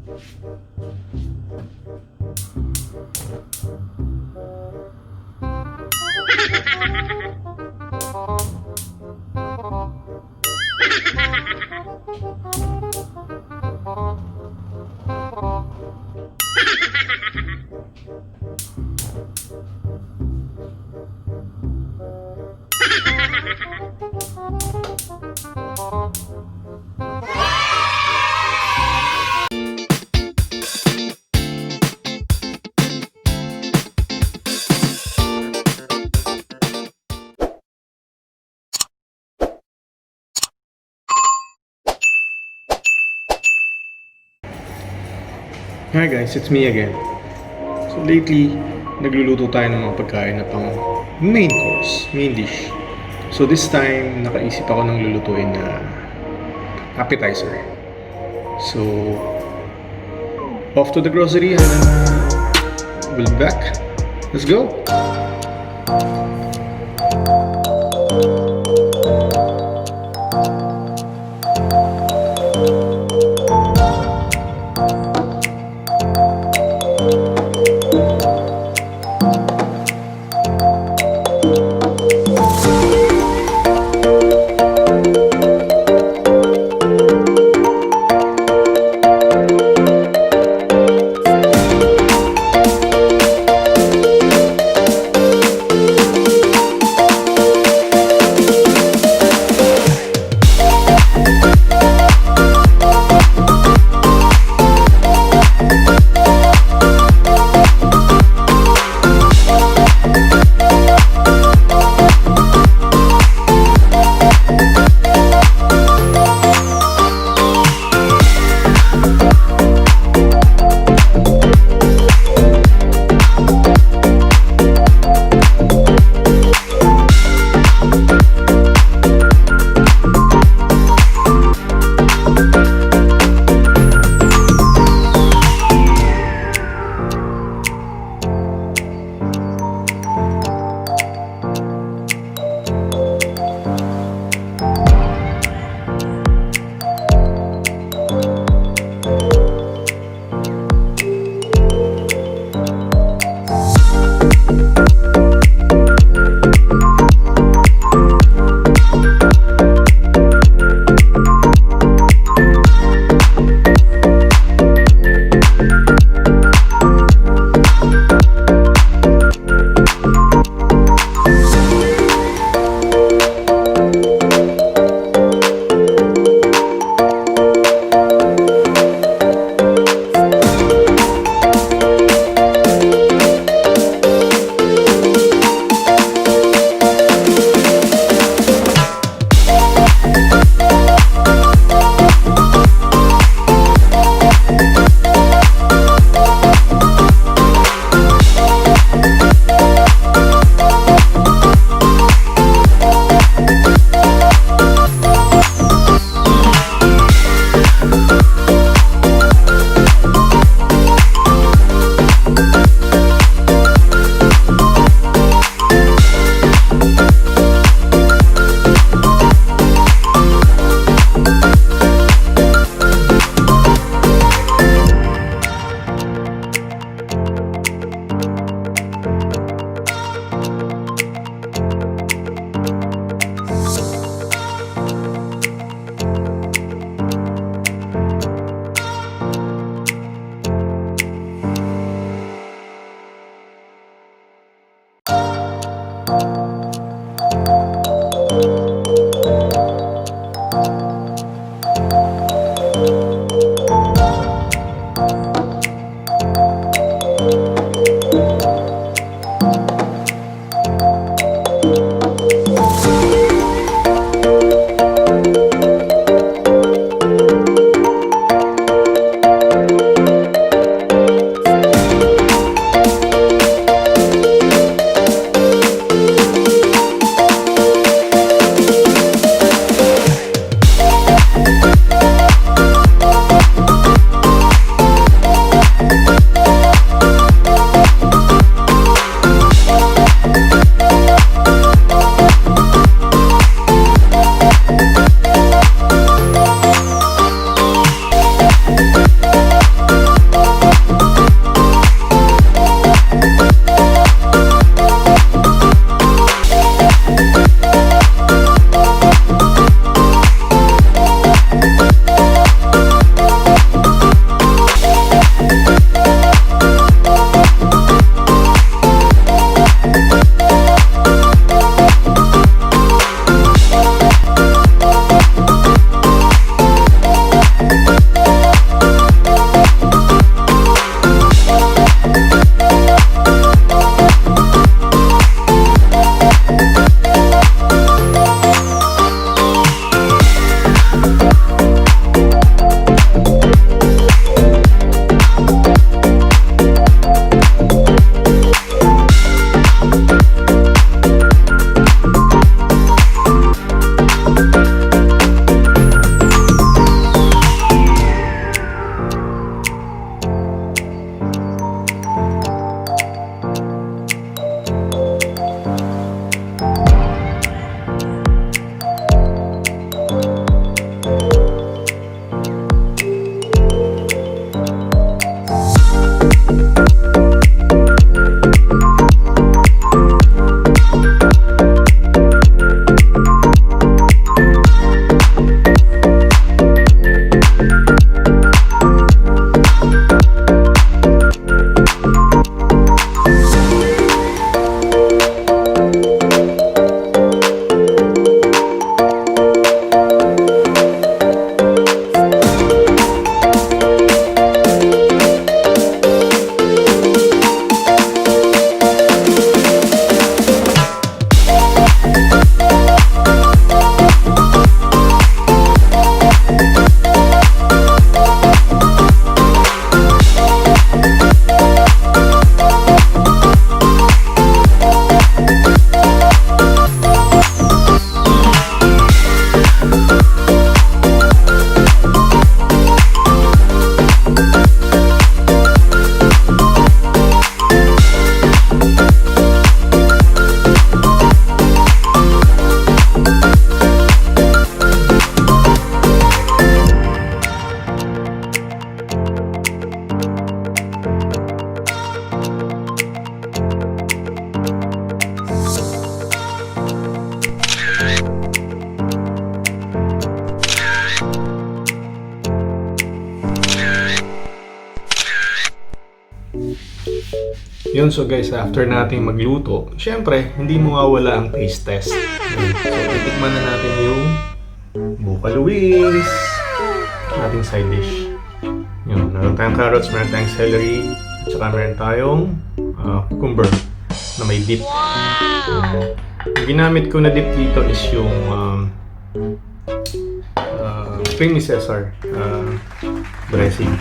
Hi guys, it's me again. So lately, nagluluto tayo ng mga pagkain na pang main course, main dish. So this time, nakaisip ako ng lulutuin na appetizer. So, off to the grocery and we'll be back. Let's go! Yun, so guys, after nating magluto, syempre, hindi mawawala ang taste test. So, titikman na natin yung buffalo wings, ating side dish. Yun, meron tayong carrots, meron tayong celery, at saka meron tayong cucumber na may dip. Yung ginamit ko na dip dito is yung creamy Caesar dressing.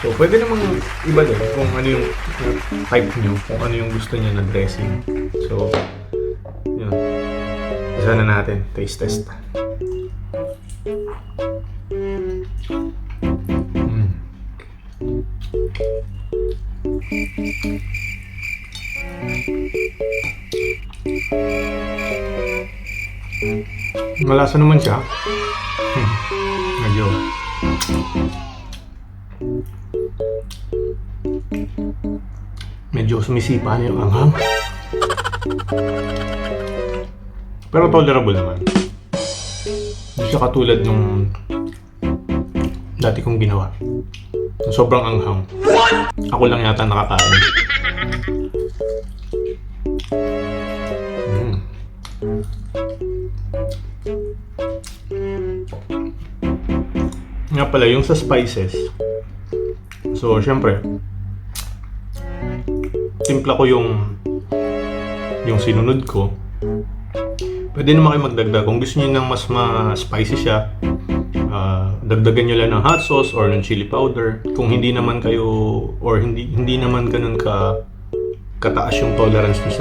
So, pwede namang iba din kung ano yung type nyo, kung ano yung gusto nyo na dressing. So, yun. Isa na natin, taste test. Malasa naman siya. Medyo sumisipa na yung anghang. Pero tolerable naman. Hindi siya katulad nung dati kong ginawa. Sobrang anghang. Ako lang yata nakakain. Nga pala, yung sa spices. So, syempre, timpla ko yung sinunod ko. Pwede naman kayo magdagdag. Kung gusto niyo ng mas ma-spicy siya, dagdagan nyo lang ng hot sauce or ng chili powder. Kung hindi naman kayo, or hindi naman ganun kataas yung tolerance nyo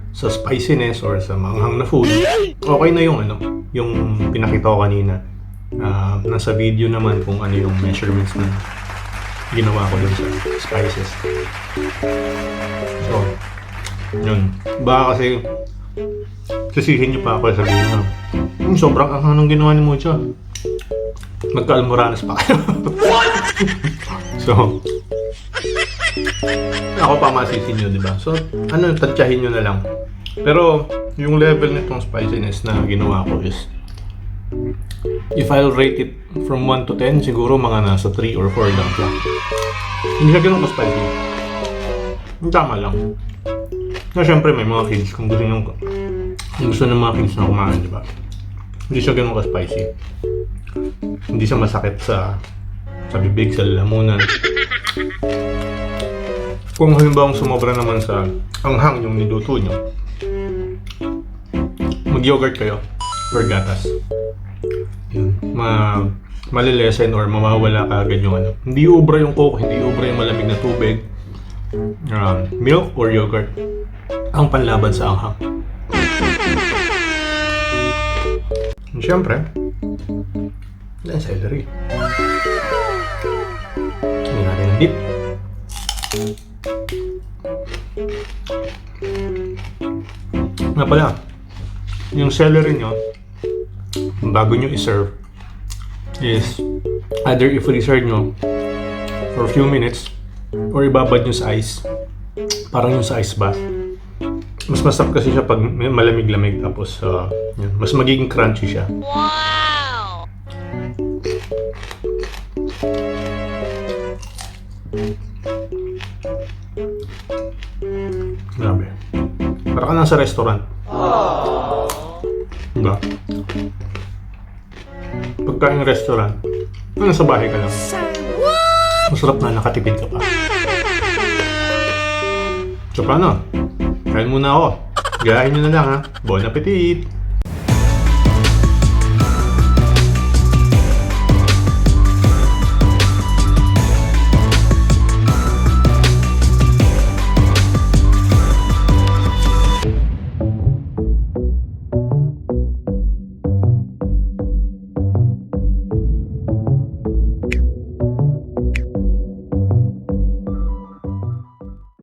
sa spiciness or sa maanghang na food, okay na yung yung pinakita ko kanina. Nasa video naman kung ano yung measurements na ginawa ko dun sa spices. So, yun. Baka kasi sisihin nyo pa ako, sabihin na sobrang anghang nung ginawa ni Mocha. Magka-almoranas pa kayo. So, ako pa masisin nyo, diba? So, tansyahin nyo na lang. Pero, yung level nitong spiciness na ginawa ko is, if I'll rate it from 1 to 10, siguro mga nasa 3 or 4 lang siya. Hindi siya ganun ka-spicy. Tama lang. Na syempre may mga kids, kung gusto ng mga kids na kumain, diba? Hindi siya ganun ka-spicy. Hindi siya masakit sa bibig, sa lalamunan. Kung halimbawa sumobra naman sa anghang yung niluto nyo, mag-yogurt kayo or gatas. Yun. Malilesen or mawawala ka agad yung Hindi ubra yung coke, hindi ubra yung malamig na tubig. Milk or yogurt ang panlaban sa anghang. Siyempre, yan celery. Hindi natin ang dip. Nga pala, yung celery nyo, bago nyo i-serve, is either i-freezer nyo for a few minutes or ibabad nyo sa ice. Parang yung sa ice bath. Mas masarap kasi siya pag malamig-lamig, tapos yun, mas magiging crunchy siya. Wow! Grabe. Para ka nasa restaurant. Diba? Pagkain restaurant, nasa bahay ka lang. Masarap na, nakatipid ka pa. So paano? Kain muna ako. Gayahin nyo na lang ha. Bon appetit!